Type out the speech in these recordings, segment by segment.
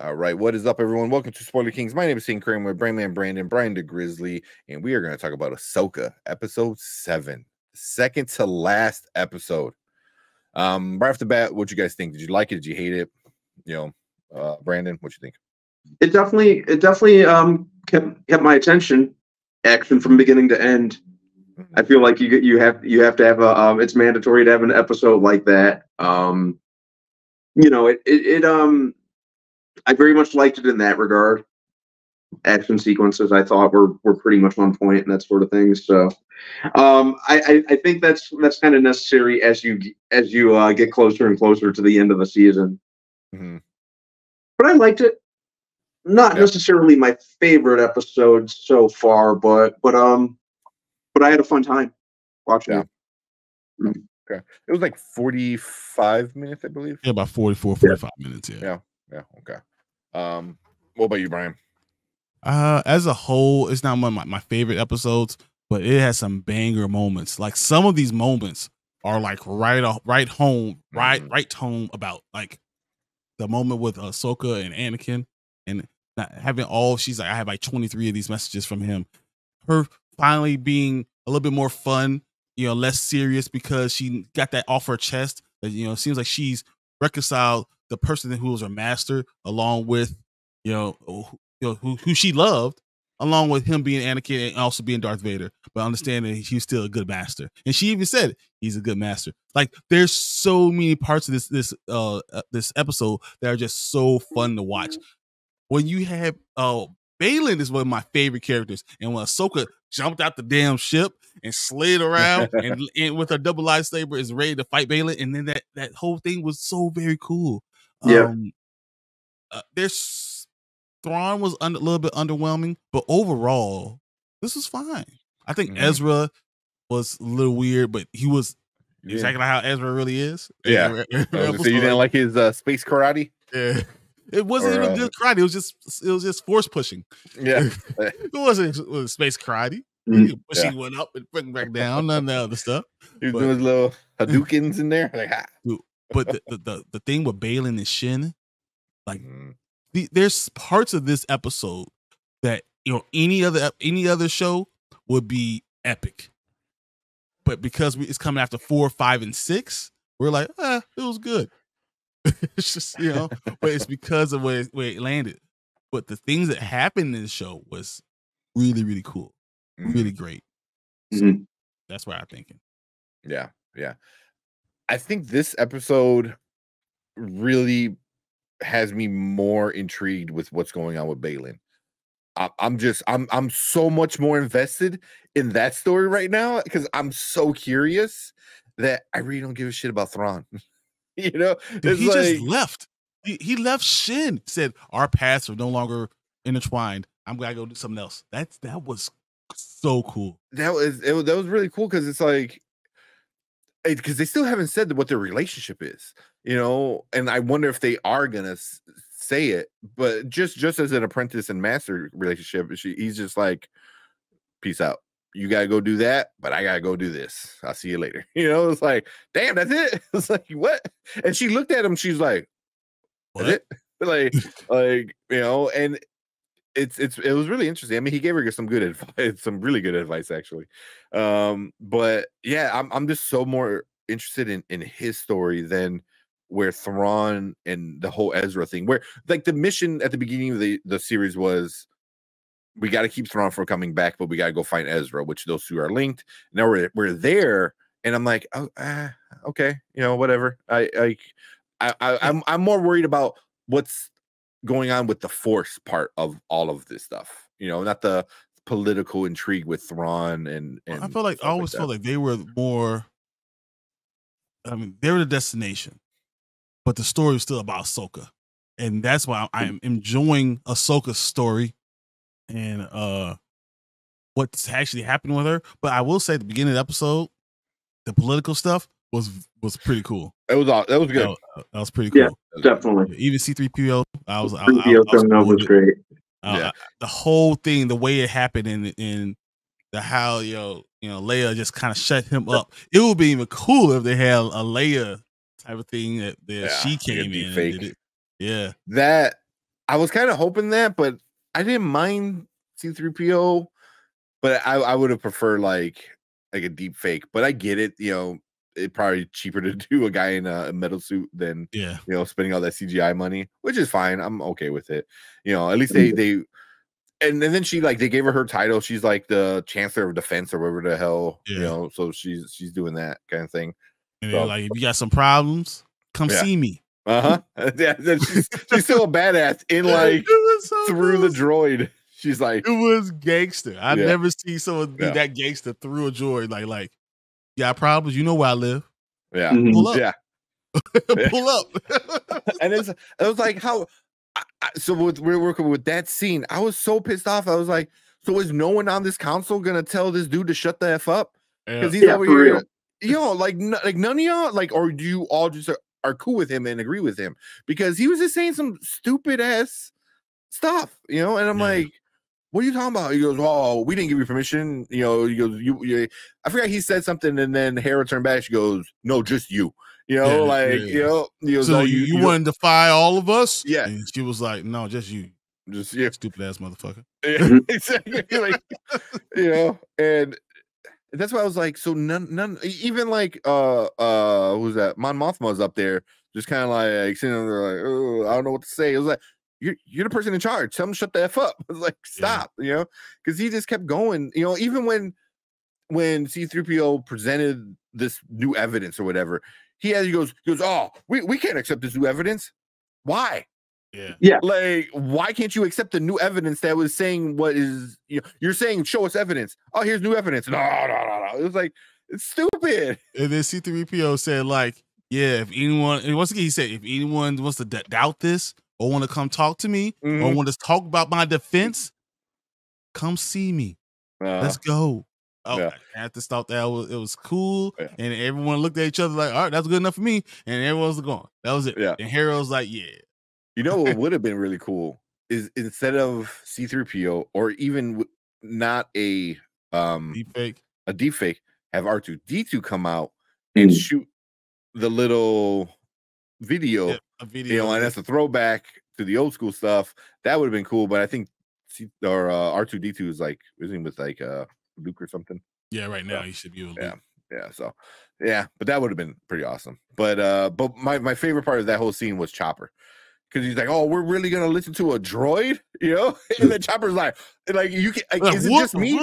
All right, what is up, everyone? Welcome to Spoiler Kings. My name is St. Kramer with Brainman Brandon, Brian the Grizzly, and we are going to talk about Ahsoka, episode 7, second to last episode. Right off the bat, what you guys think? Did you like it? Did you hate it? Brandon, what you think? It definitely kept my attention, action from beginning to end. I feel like you have to have a it's mandatory to have an episode like that. I very much liked it in that regard. Action sequences I thought were pretty much on point and that sort of thing. So I think that's kind of necessary as you get closer and closer to the end of the season. Mm-hmm. But I liked it. Not necessarily my favorite episode so far, but I had a fun time watching it. Okay. It was like 45 minutes, I believe. Yeah, about 45 minutes. Yeah. Okay. What about you, Brian? As a whole, it's not one of my favorite episodes, but it has some banger moments. Like some of these moments are like right home about like the moment with Ahsoka and Anakin, and not having she's like, I have like 23 of these messages from him. Her finally being a little bit more fun, less serious because she got that off her chest. That, it seems like she's reconciled the person who was her master, along with, who she loved, along with him being Anakin and also being Darth Vader, but understanding he's still a good master. And she even said he's a good master. Like there's so many parts of this episode that are just so fun to watch. When you have Baylon is one of my favorite characters, and when Ahsoka jumped out the damn ship and slid around and with her double lightsaber is ready to fight Baylon, and then that whole thing was so very cool. There's Thrawn was a little bit underwhelming, but overall, this was fine. I think Ezra was a little weird, but he was exactly how Ezra really is. Yeah. So you didn't like his space karate? Yeah. It wasn't even good karate. It was just force pushing. Yeah. It wasn't space karate. She went up and put back down, none of the other stuff. He was doing his little Hadoukens in there. Like, but the thing with Baylon and Shin, like there's parts of this episode that any other show would be epic, but because it's coming after 4, 5, and 6, we're like, it was good. It's just but it's because of where it landed. But the things that happened in the show was really, really cool, really great. So that's what I'm thinking. Yeah. I think this episode really has me more intrigued with what's going on with Baylon. I'm so much more invested in that story right now because I'm so curious that I really don't give a shit about Thrawn. Dude, he just left. He left Shin. Said our paths are no longer intertwined. I'm gonna go do something else. That was so cool. That was really cool because it's like because they still haven't said what their relationship is, and I wonder if they are gonna say it. But just as an apprentice and master relationship, he's just like, peace out. You gotta go do that, but I gotta go do this. I'll see you later. It's like, damn, that's it. It's like, what? And she looked at him. She's like, that's it. And it was really interesting. I mean, he gave her some good advice, some really good advice, actually. But yeah, I'm just so more interested in his story than where Thrawn and the whole Ezra thing, where like the mission at the beginning of the series was, we got to keep Thrawn from coming back, but we got to go find Ezra, which those two are linked. Now we're there, and I'm like, okay, whatever. I'm more worried about what's going on with the Force part of all of this stuff. Not the political intrigue with Thrawn and I feel like I always felt like they were more. I mean, they were the destination, but the story was still about Ahsoka, and that's why I'm enjoying Ahsoka's story. And what's actually happening with her. But I will say, at the beginning of the episode, the political stuff was pretty cool. That was good. That was pretty cool. Yeah, definitely. Even C-3PO, was great. The whole thing, the way it happened, in the how Leia just kind of shut him up. It would be even cooler if they had a Leia type of thing that she came in and did it. Yeah, that I was kind of hoping that, but I didn't mind C-3PO, but I would have preferred like a deep fake. But I get it, it's probably cheaper to do a guy in a metal suit than spending all that CGI money, which is fine. I'm okay with it. At least they and then she they gave her title. She's like the Chancellor of Defense or whatever the hell, so she's doing that kind of thing. And so, like, if you got some problems, come see me. Yeah, she's still a badass in so through the droid. She's like, it was gangster. I've never seen someone be that gangster through a droid. Like, you got problems? You know where I live. Yeah, pull up. Yeah, pull up. And it was like how. So we're working with that scene. I was so pissed off. I was like, so is no one on this council gonna tell this dude to shut the F up? Because he's over here. None of y'all or do you all just are cool with him and agree with him? Because he was just saying some stupid ass stuff, and I'm like, what are you talking about? He goes, oh, we didn't give you permission. He goes, you I forgot he said something, and then Hera turned back. She goes, no, just you. He goes, so you want to defy all of us? Yeah. And she was like, no, just you. Just stupid ass motherfucker. Yeah, exactly. And that's why I was like, so none even who's that? Mon Mothma's up there, just kind of like sitting there like, oh, I don't know what to say. It was like, you're the person in charge. Tell him to shut the F up. I was like, stop, because he just kept going. Even when C-3PO presented this new evidence or whatever, he goes, oh, we can't accept this new evidence. Why? Yeah. Like, why can't you accept the new evidence that was saying what is you're saying? Show us evidence. Oh, here's new evidence. No. It was like, it's stupid. And then C-3PO said, like, yeah, if anyone, and once again he said, if anyone wants to doubt this or want to come talk to me or want to talk about my defense, come see me. Let's go. Oh, I had to stop that. It was cool. Yeah. And everyone looked at each other like, all right, that's good enough for me. And everyone was gone. That was it. Yeah. And Hera was like, yeah. What would have been really cool is instead of C-3PO or even not a deepfake, have R2-D2 come out and shoot the little video, a video, and that's a throwback to the old school stuff. That would have been cool, but I think R2-D2 is isn't with Luke or something. Yeah, right now he should be with Luke. Yeah. So but that would have been pretty awesome. But my favorite part of that whole scene was Chopper. Because he's like, oh, we're really gonna listen to a droid, and then Chopper's like you can, is it just me?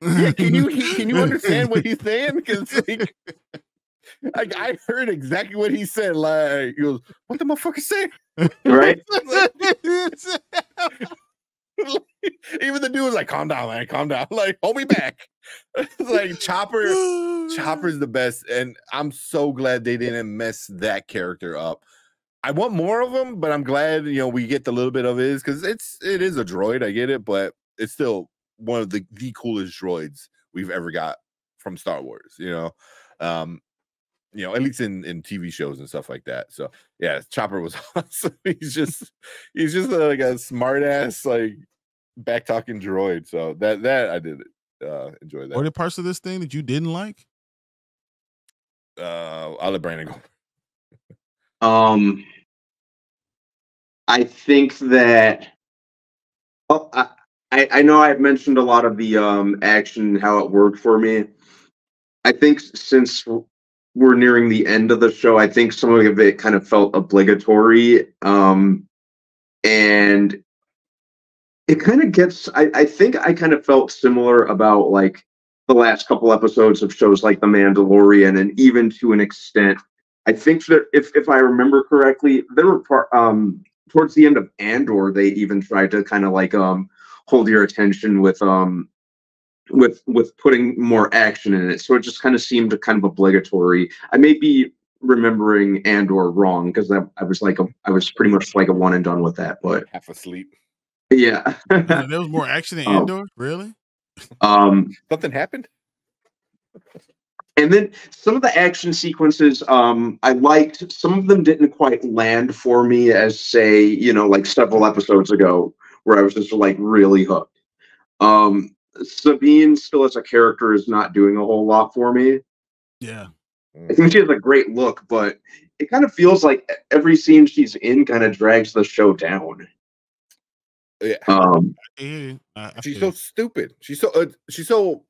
Yeah, can you understand what he's saying? Because I heard exactly what he said. Like, he goes, what the motherfucker say? Right? Even the dude was like, calm down, man, calm down. Like, hold me back. Like, Chopper's the best, and I'm so glad they didn't mess that character up. I want more of them, but I'm glad we get the little bit of his, because it is a droid. I get it, but it's still one of the coolest droids we've ever got from Star Wars. At least in TV shows and stuff like that. So yeah, Chopper was awesome. He's just like a smart ass back talking droid. So that I did enjoy that. Were there parts of this thing that you didn't like? I'll let Brandon go. I think that I know I've mentioned a lot of the action and how it worked for me. I think since we're nearing the end of the show, I think some of it kind of felt obligatory. And it kind of gets, I think I kind of felt similar about the last couple episodes of shows like The Mandalorian, and even to an extent, I think that if I remember correctly, there were towards the end of Andor, they even tried to kind of hold your attention with putting more action in it. So it just kind of seemed kind of obligatory. I may be remembering Andor wrong, because I was pretty much like a one and done with that, but half asleep. Yeah. There was more action in Andor, really? Something happened. And then some of the action sequences, I liked. Some of them didn't quite land for me, as say, several episodes ago, where I was just really hooked. Sabine still as a character is not doing a whole lot for me. Yeah. I think she has a great look, but it kind of feels like every scene she's in kind of drags the show down. Yeah. She's so stupid. She's so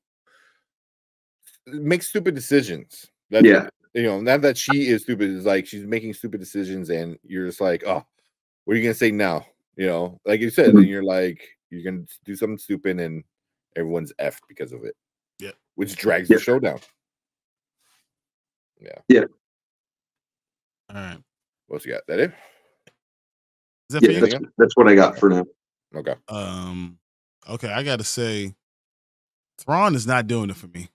makes stupid decisions. That's Yeah. not that she is stupid. It's like she's making stupid decisions, and you're just like, oh, what are you gonna say now? Like you said, then you're like, you're gonna do something stupid, and everyone's effed because of it. Yeah, which drags the show down. Yeah. All right. What's you got? That it? Is that Yeah, that's what I got for now. Okay. Okay, I gotta say, Thrawn is not doing it for me.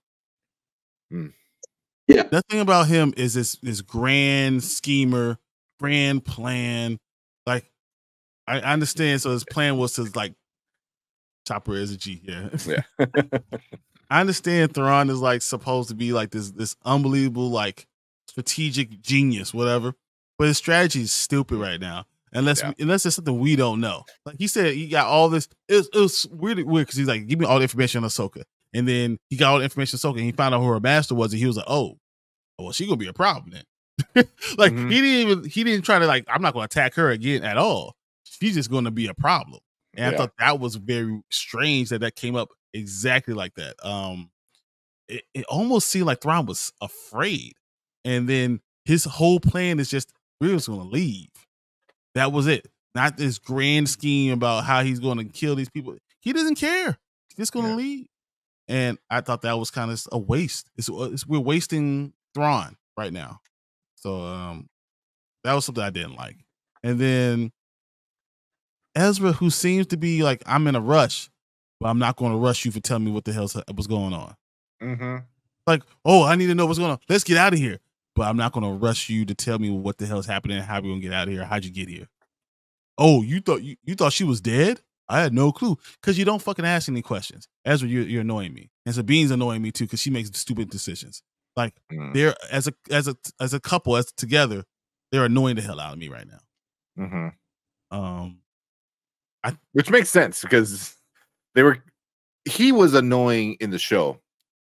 Yeah. Nothing about him is this grand schemer, grand plan. Like, I understand. So his plan was to like Chopper is a G. Yeah. I understand Thrawn is like supposed to be like this unbelievable like strategic genius, whatever. But his strategy is stupid right now. Unless it's something we don't know. Like he said, he got all this. It was weird because he's like, give me all the information on Ahsoka. And then he got all the information on Ahsoka and he found out who her master was. And he was like, oh, well, she gonna be a problem then. Like he didn't try to like, I'm not gonna attack her again at all. She's just gonna be a problem. And I thought that was very strange that came up exactly like that. It almost seemed like Thrawn was afraid. And then his whole plan is just, we're just gonna leave. That was it. Not this grand scheme about how he's going to kill these people. He doesn't care. He's just going to leave. And I thought that was kind of a waste. We're wasting Thrawn right now. So that was something I didn't like. And then Ezra, who seems to be like, I'm in a rush, but I'm not going to rush you for telling me what the hell was going on. Like, oh, I need to know what's going on. Let's get out of here. But I'm not going to rush you to tell me what the hell's happening and how we're going to get out of here. How'd you get here? Oh, you thought she was dead? I had no clue. Because you don't fucking ask any questions. Ezra, you're annoying me. And Sabine's annoying me too because she makes stupid decisions. Like they're as a couple, as together, they're annoying the hell out of me right now. Which makes sense because he was annoying in the show.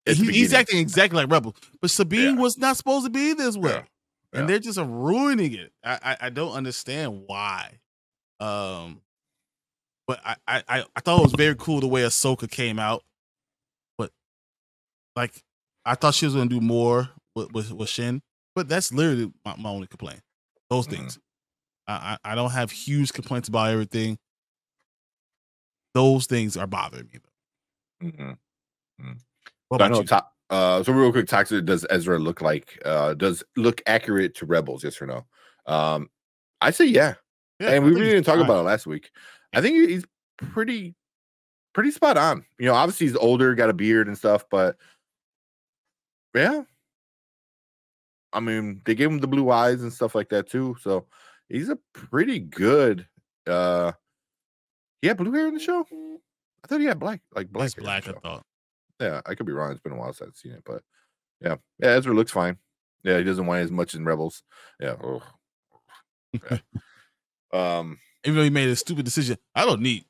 He's acting exactly like Rebel, but Sabine was not supposed to be this way, and they're just ruining it. I don't understand why. But I thought it was very cool the way Ahsoka came out, but like I thought she was gonna do more with Shin, but that's literally my only complaint. Those things. I don't have huge complaints about everything. Those things are bothering me though. What about you? So real quick, Toxic, does Ezra look like does look accurate to Rebels? Yes or no? I say yeah. And we really didn't talk about it last week. I think he's pretty spot on. Obviously he's older, got a beard and stuff, but yeah. I mean, they gave him the blue eyes and stuff like that too. So he's a pretty good blue hair in the show. I thought he had black, like black. It's black, I thought. Yeah, I could be wrong. It's been a while since I've seen it, but yeah, Ezra looks fine. Yeah, he doesn't whine as much in Rebels. Yeah. Even though he made a stupid decision, I don't need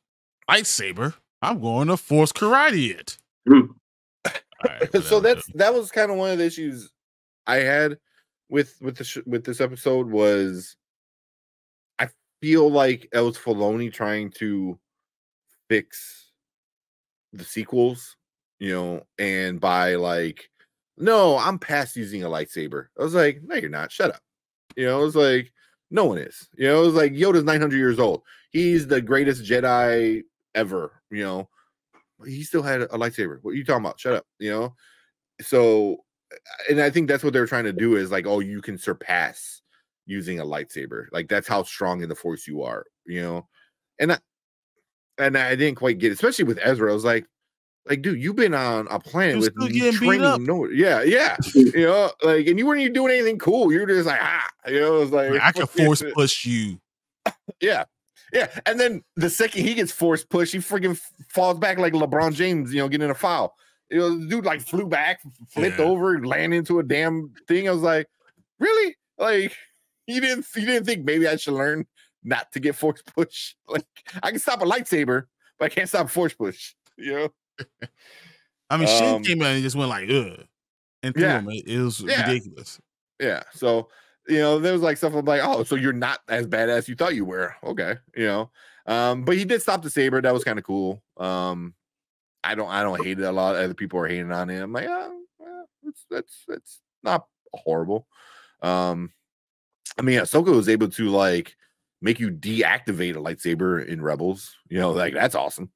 lightsaber. I'm going to force karate it. Right, so that was kind of one of the issues I had with this episode was I feel like it was Filoni trying to fix the sequels, and by like, no, I'm past using a lightsaber. I was like, no, you're not. Shut up. It was like, no one is. It was like Yoda's 900 years old. He's the greatest Jedi ever. He still had a lightsaber. What are you talking about? Shut up. So, and I think that's what they're trying to do is like, oh, you can surpass using a lightsaber. Like that's how strong in the Force you are. And I didn't quite get it, especially with Ezra. I was like, dude, you've been on a planet with training. No, yeah. Like, and you weren't even doing anything cool. You were just like, it was like, I can force push you. Yeah. And then the second he gets force push, he freaking falls back like LeBron James, getting in a foul. The dude like flew back, flipped over, landed into a damn thing. I was like, really? Like, you didn't think maybe I should learn not to get force push? Like, I can stop a lightsaber, but I can't stop force push. I mean, Shin came out and just went like, ugh. And it was ridiculous. Yeah. So you know, there was like stuff I'm like, oh, so you're not as badass as you thought you were. Okay, you know. But he did stop the saber. That was kind of cool. I don't hate it a lot. Other people are hating on it. I'm like, well, it's not horrible. I mean, Ahsoka was able to like make you deactivate a lightsaber in Rebels. You know, like that's awesome.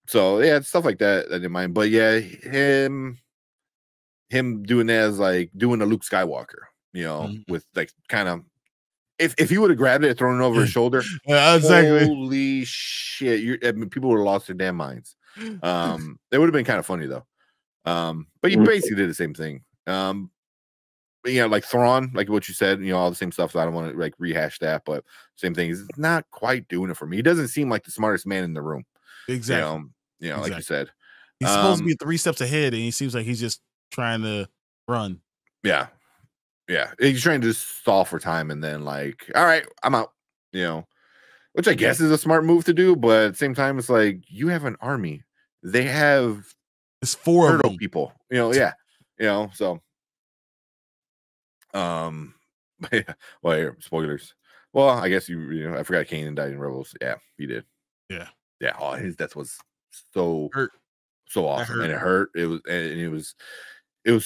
So yeah, stuff like that I didn't mind. But yeah, him doing that as like doing a Luke Skywalker, you know, with like kind of if he would have grabbed it and thrown it over his shoulder, exactly. Holy shit! I mean, people would have lost their damn minds. It would have been kind of funny though. But he basically did the same thing. But yeah, like Thrawn, like what you said, you know, all the same stuff. So I don't want to like rehash that, but same thing. He's not quite doing it for me. He doesn't seem like the smartest man in the room. Exactly. You know, like you said, he's supposed to be 3 steps ahead, and he seems like he's just trying to run. Yeah. He's trying to just stall for time, and then like, all right, I'm out. You know, which I guess is a smart move to do, but at the same time, it's like you have an army. They have it's 4 of them people. You know, yeah. You know, so. Well, spoilers. Well, I guess you know, I forgot Kanan died in Rebels. Yeah, he did. Yeah. Oh, his death was so awesome, and it was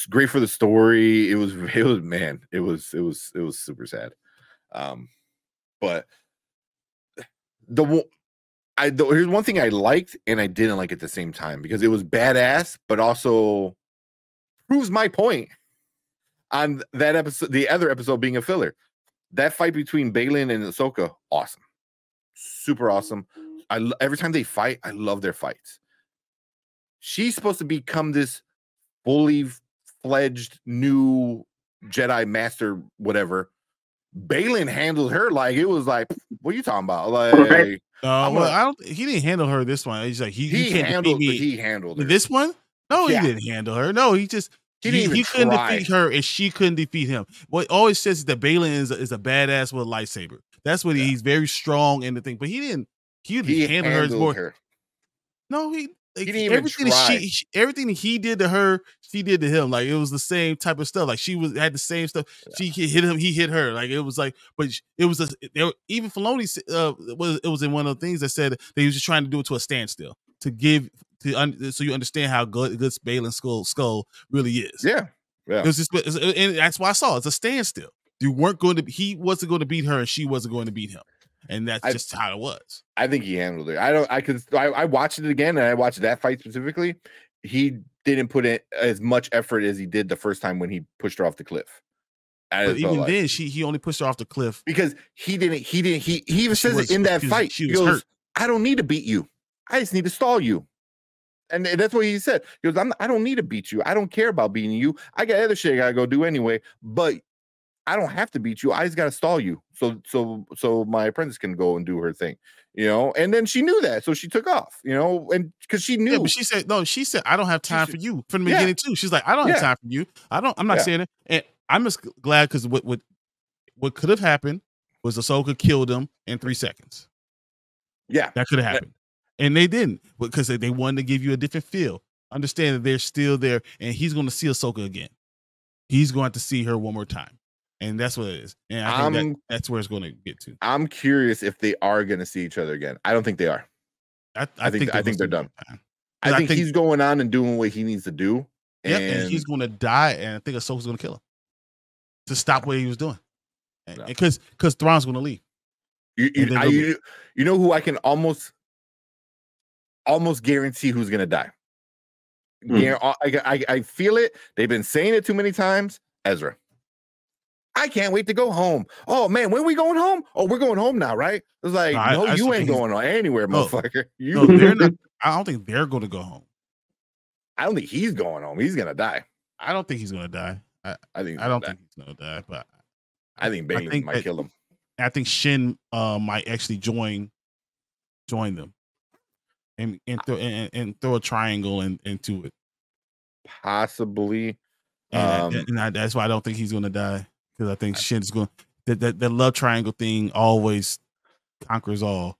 great for the story. It was man, it was super sad. But here's one thing I liked and I didn't like at the same time, because it was badass, but also proves my point on that episode, the other episode being a filler. That fight between Baylon and Ahsoka, awesome, super awesome. Every time they fight, I love their fights. She's supposed to become this fully fledged new Jedi master, whatever. Baylon handled her like it was like, what are you talking about? Like, well, he didn't handle her this one. He's like he handled her. This one. No, he didn't handle her. No, he just he couldn't defeat her, and she couldn't defeat him. What always says is that Baylon is a badass with a lightsaber. That's what he's very strong in the thing. But he didn't. He handled her as more. No, he didn't even try. Everything he did to her, she did to him. Like it was the same type of stuff. Like she had the same stuff. She hit him, he hit her. Like it was like, but it was even Filoni. It was in one of the things that said that he was just trying to do it to a standstill so you understand how good Baylon's skull really is. Yeah. It was just, and that's why I saw it's a standstill. He wasn't going to beat her, and she wasn't going to beat him. And that's just how it was. I think he handled it. I watched it again, and I watched that fight specifically. He didn't put in as much effort as he did the first time when he pushed her off the cliff. But even then, he only pushed her off the cliff because he even says it in that fight. He goes, hurt. I don't need to beat you. I just need to stall you. And that's what he said. He goes, I don't need to beat you. I don't care about beating you. I got other shit I gotta go do anyway. But I don't have to beat you. I just gotta stall you, so my apprentice can go and do her thing, you know. And then she knew that, so she took off, you know, and because she knew. Yeah, but she said no. She said I don't have time for you from the beginning too. She's like, I don't have time for you. I'm not saying it, and I'm just glad because what could have happened was Ahsoka killed him in 3 seconds. Yeah, that could have happened, and they didn't because they wanted to give you a different feel. Understand that they're still there, and he's going to see Ahsoka again. He's going to see her one more time. And that's what it is. And I think that's where it's going to get to. I'm curious if they are going to see each other again. I don't think they are. I think they're done. I think he's going on and doing what he needs to do. And he's going to die. And I think Ahsoka's going to kill him to stop what he was doing. Because Thrawn's going to leave. You know who I can almost guarantee who's going to die. I feel it. They've been saying it too many times. Ezra. I can't wait to go home. Oh man, when are we going home? Oh, we're going home now, right? It's like, no, you ain't going anywhere, motherfucker. No, they're not. I don't think they're going to go home. I don't think he's going home. He's gonna die. I don't think he's gonna die. I don't think he's gonna die, but I think Baylon might kill him. I think Shin might actually join them and throw a triangle into it. Possibly. And that's why I don't think he's gonna die. Because I think Shin's going that love triangle thing always conquers all.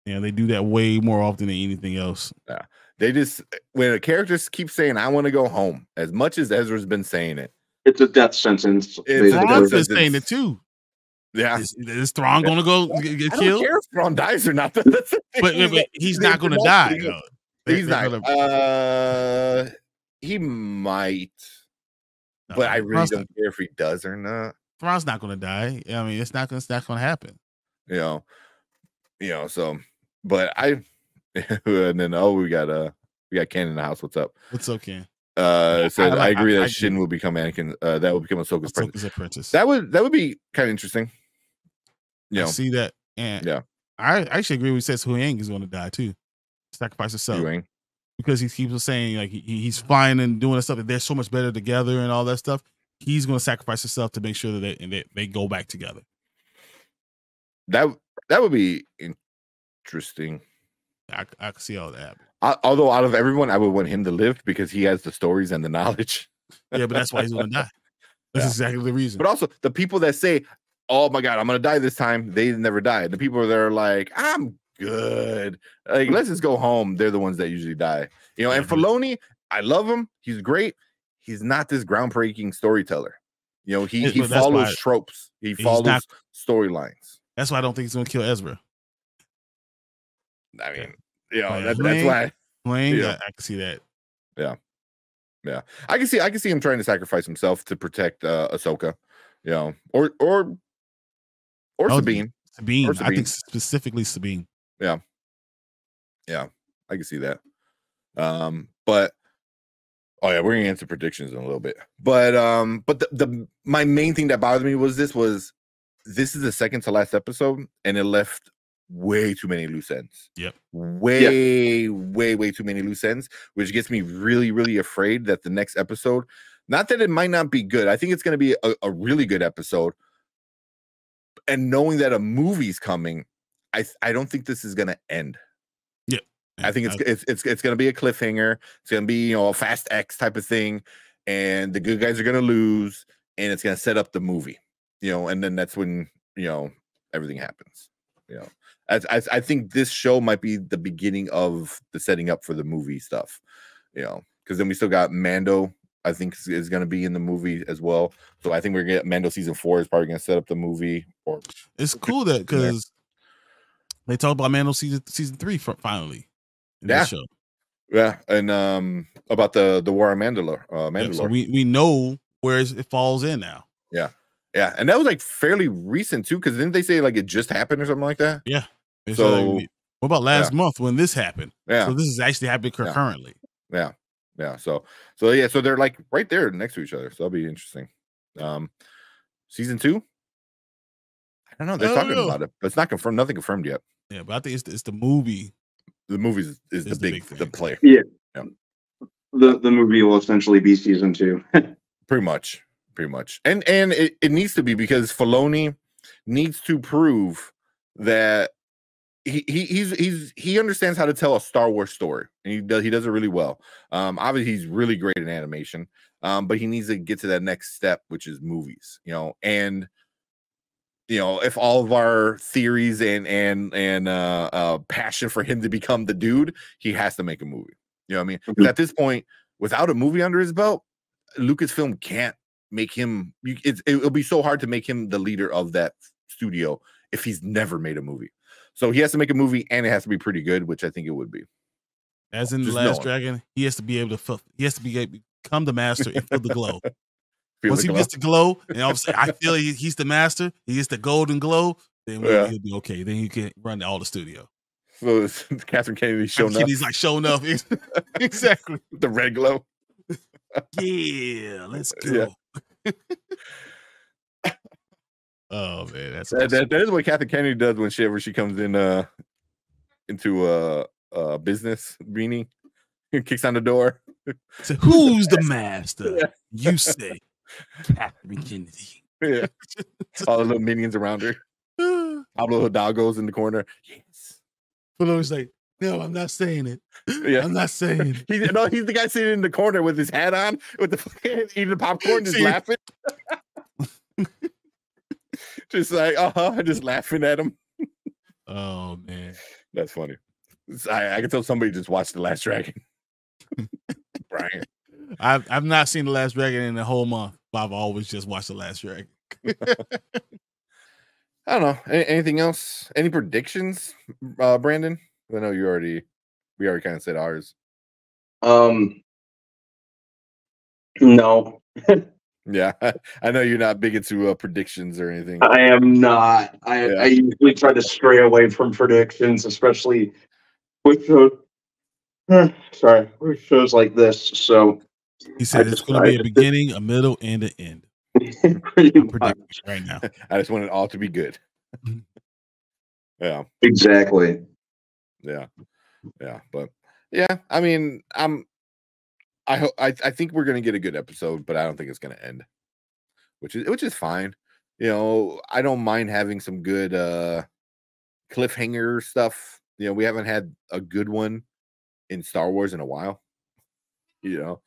Yeah, they do that way more often than anything else. Yeah, they just when a character keeps saying, "I want to go home," as much as Ezra's been saying it, It's a death sentence. Thrawn's been saying it too. Yeah, is Thrawn going to go get I killed? don't care if Thrawn dies or not. That's the thing. But he's not going to die. He's not. He might, but I really don't care if he does or not. Thrawn's not going to die. I mean, it's not going to happen. You know. So, but and then we got Ken in the house. What's up? What's up, Ken? Said I agree that Shin will become Anakin. That will become Ahsoka's apprentice. That would be kind of interesting. I see that, and I actually agree with says Huyang is going to die too, sacrifice himself, Huyang. Because he keeps saying like he's flying and doing stuff, and they're so much better together and all that stuff. He's going to sacrifice himself to make sure that they go back together. That would be interesting. I can see all that. Although out of everyone, I would want him to live because he has the stories and the knowledge. Yeah, but that's why he's going to die. That's exactly the reason. But also the people that say, "Oh my God, I'm going to die this time," they never die. The people that are like, "I'm good, like let's just go home," they're the ones that usually die. And Filoni, I love him. He's great. He's not this groundbreaking storyteller. He follows tropes. He follows storylines. That's why I don't think he's going to kill Ezra. I mean, that's why. I can see that. Yeah. I can see him trying to sacrifice himself to protect Ahsoka. Or Sabine. Sabine. I think specifically Sabine. Yeah, I can see that. But we're gonna answer predictions in a little bit. But my main thing that bothered me was this is the second to last episode, and it left way too many loose ends. Yep. Way too many loose ends, which gets me really, really afraid that the next episode, not that it might not be good, I think it's going to be a really good episode. And knowing that a movie's coming, I don't think this is going to end. Yeah. I think it's going to be a cliffhanger. It's going to be, a Fast X type of thing, and the good guys are going to lose, and it's going to set up the movie, and then that's when, everything happens. I think this show might be the beginning of the setting up for the movie stuff, because then we still got Mando. I think is going to be in the movie as well. So I think we're going to get Mando season 4 is probably going to set up the movie. It's cool that because they talked about Mando season 3 finally in this show. Yeah, and about the War on Mandalore. Mandalore. So we know where it falls in now. Yeah, and that was like fairly recent too, because didn't they say like it just happened or something like that? Yeah. So what about last month when this happened? Yeah. So this is actually happening concurrently. Yeah. So they're like right there next to each other. So that'll be interesting. Season 2? I don't know. They're talking about it, but it's not confirmed. Nothing confirmed yet. Yeah, but I think it's the movie. The movie is the big thing. The player. Yeah. The movie will essentially be season 2. Pretty much. And it needs to be, because Filoni needs to prove that he understands how to tell a Star Wars story, and he does it really well. Obviously he's really great in animation, but he needs to get to that next step, which is movies. And if all of our theories and passion for him to become the dude, he has to make a movie. You know what I mean? Because at this point, without a movie under his belt, Lucasfilm can't make him. It'll be so hard to make him the leader of that studio if he's never made a movie. So he has to make a movie, and it has to be pretty good, which I think it would be. As in The Last Dragon, he has to be able to become the master and feel the glow. Once he gets the glow, and all of a sudden I feel he's the master, he gets the golden glow, then he'll be okay. Then he can run all the studio. So Catherine Kennedy showing up. He's like showing up. Exactly. The red glow. Yeah, let's go. Yeah. Oh man, that's awesome. that is what Catherine Kennedy does whenever she comes in into a business meeting and kicks on the door. So who's the master? Yeah. You say Catherine Kennedy. Yeah. All the little minions around her. Pablo Hidalgo's in the corner. Yes. Filoni's like, no, I'm not saying it. Yeah. I'm not saying it. He's the guy sitting in the corner with his hat on, with the fucking eating the popcorn, just laughing. Just like, just laughing at him. Oh man, that's funny. I can tell somebody just watched The Last Dragon. Brian, I've not seen The Last Dragon in a whole month. I've always just watched The Last Dragon. I don't know. Anything else? Any predictions, Brandon? I know we already kind of said ours. No. Yeah, I know you're not big into predictions or anything. I am not. I usually try to stray away from predictions, especially with with shows like this. So He said it's going to be a beginning, a middle, and an end. Pretty I'm predicting right now. I just want it all to be good. Yeah, exactly. Yeah, but yeah, I mean, I think we're gonna get a good episode, but I don't think it's gonna end, which is fine. You know, I don't mind having some good cliffhanger stuff. You know, we haven't had a good one in Star Wars in a while. You know,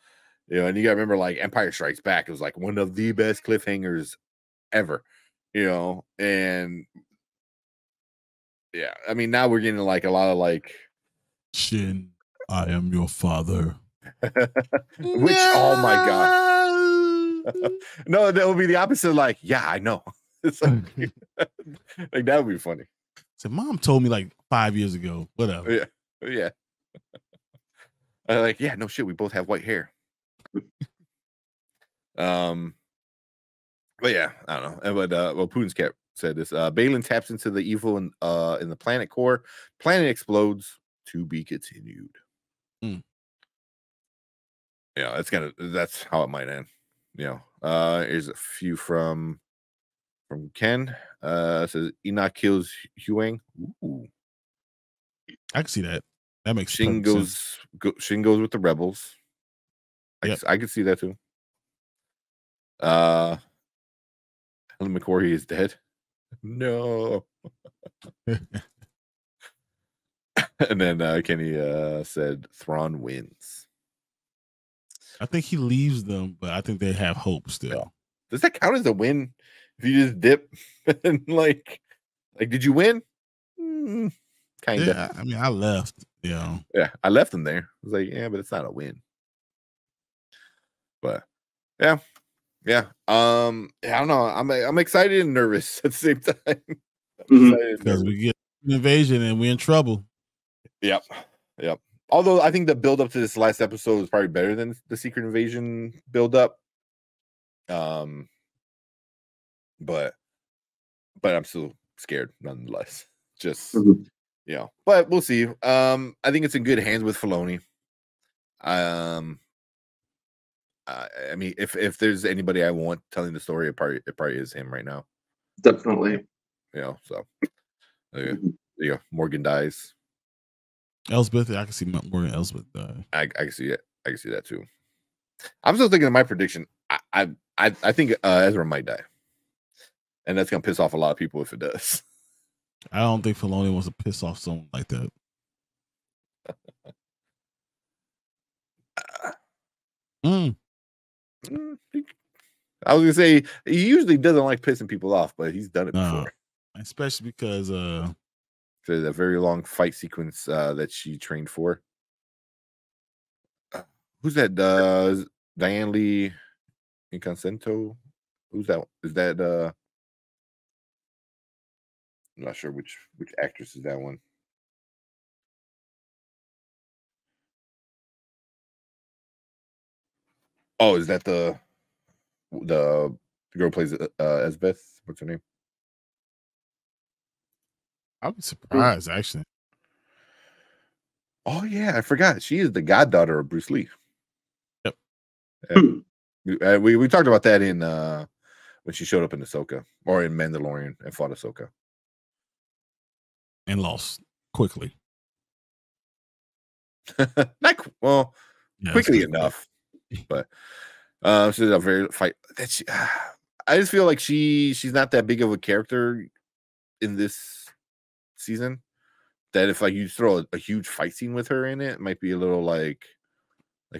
and you gotta remember, like, Empire Strikes Back was like one of the best cliffhangers ever. You know, and yeah, I mean, now we're getting like a lot of like, Shin, I am your father. Which, oh my god. No, that would be the opposite. Like, yeah, I know. It's like, like that would be funny. So mom told me like 5 years ago. Whatever. Yeah. I like, yeah, no shit. We both have white hair. But yeah, I don't know. But well, Putin's cap said this. Baylon taps into the evil in the planet core. Planet explodes. To be continued. Yeah, that's how it might end. You know, here's a few from Ken. Says Enoch kills Huang. Ooh. I can see that. That makes Shin goes with the rebels. I can see that too. Helen McCory is dead. No. And then Kenny said Thrawn wins. I think he leaves them, but I think they have hope still. Yeah. Does that count as a win if you just dip and like did you win? Kind of. Yeah, I mean, I left. Yeah, I left them there. I was like, yeah, but it's not a win. But yeah. I don't know. I'm excited and nervous at the same time. Because we get an invasion and we're in trouble. Yep. Although I think the build up to this last episode was probably better than the Secret Invasion build up. But I'm still scared nonetheless. Just but we'll see. I think it's in good hands with Filoni. I mean, if there's anybody I want telling the story, it probably is him right now. Definitely. So Morgan dies. Elsbeth, I can see Morgan Elsbeth die. I can see it. I can see that too. I'm still thinking of my prediction. I think Ezra might die, and that's gonna piss off a lot of people if it does. I don't think Filoni wants to piss off someone like that. I was gonna say he usually doesn't like pissing people off, but he's done it before. Especially because there's a very long fight sequence that she trained for. Who's that? Diane Lee Inconsento? Who's that? Is that I'm not sure which actress is that one. Oh, is that the girl who plays Esbeth? What's her name? I'll be surprised, actually. Oh yeah, I forgot. She is the goddaughter of Bruce Lee. Yep. We talked about that in when she showed up in Ahsoka or in Mandalorian and fought Ahsoka. And lost quickly. Quickly enough. But she's a very fight that I just feel like she's not that big of a character in this season. That if like you throw a huge fight scene with her in it, it might be a little like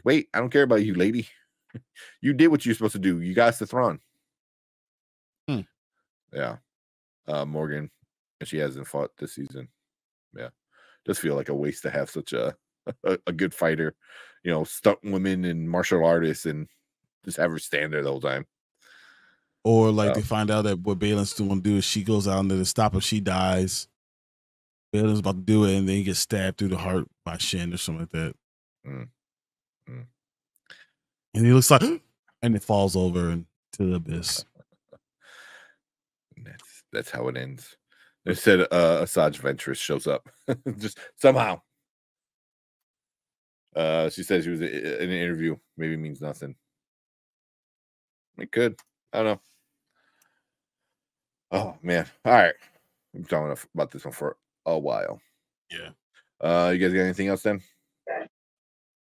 wait, I don't care about you, lady. You did what you're supposed to do. You got us to Thrawn. Yeah. Morgan, and she hasn't fought this season. Yeah. Does feel like a waste to have such a good fighter, stunt women and martial artists and just have her stand there the whole time. Or like they find out that what Baylon's going to do is she goes out into the stop her, she dies. Baylon's about to do it, and then he gets stabbed through the heart by Shin or something like that. And he looks like, and it falls over into the abyss. That's how it ends. They said Asajj Ventress shows up just somehow. She says she was in an interview. Maybe means nothing. It could. I don't know. Oh man! All right, I'm talking about this one for a while. Yeah. You guys got anything else then?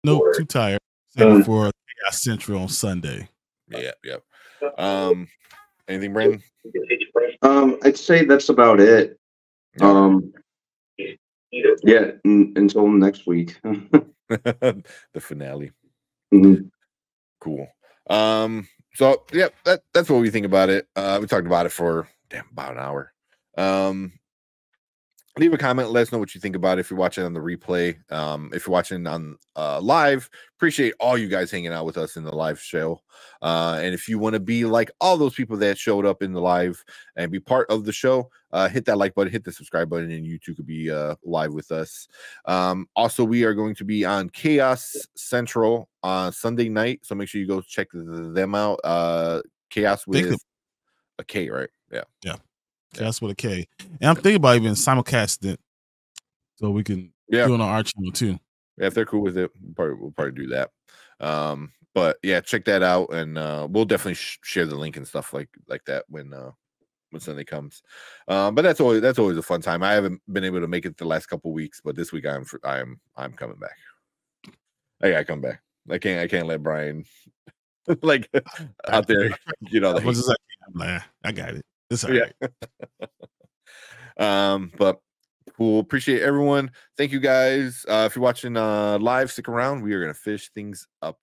Nope. Too tired. Save it for Chaos Central on Sunday. Yeah. Anything, Brandon? I'd say that's about it. Yeah. Until next week. The finale. Mm-hmm. Cool. So yeah, that's what we think about it. We talked about it for about an hour. Leave a comment, let us know what you think about it if you're watching on the replay. If you're watching on live, appreciate all you guys hanging out with us in the live show. And if you want to be like all those people that showed up in the live and be part of the show, hit that like button, hit the subscribe button, and you too could be live with us. Also, we are going to be on Chaos Central on Sunday night, so make sure you go check them out. Chaos with a K, right? Yeah. Chaos with a K. And I'm thinking about even simulcasting it so we can do it on our channel too. Yeah, if they're cool with it, we'll probably do that. But yeah, check that out, and we'll definitely share the link and stuff like that when Sunday comes. But that's always a fun time. I haven't been able to make it the last couple weeks, but this week I'm coming back. I gotta come back. I can't let Brian like out there, I got it. It's all right. But cool. Appreciate everyone. Thank you guys. If you're watching live, stick around. We are gonna finish things up.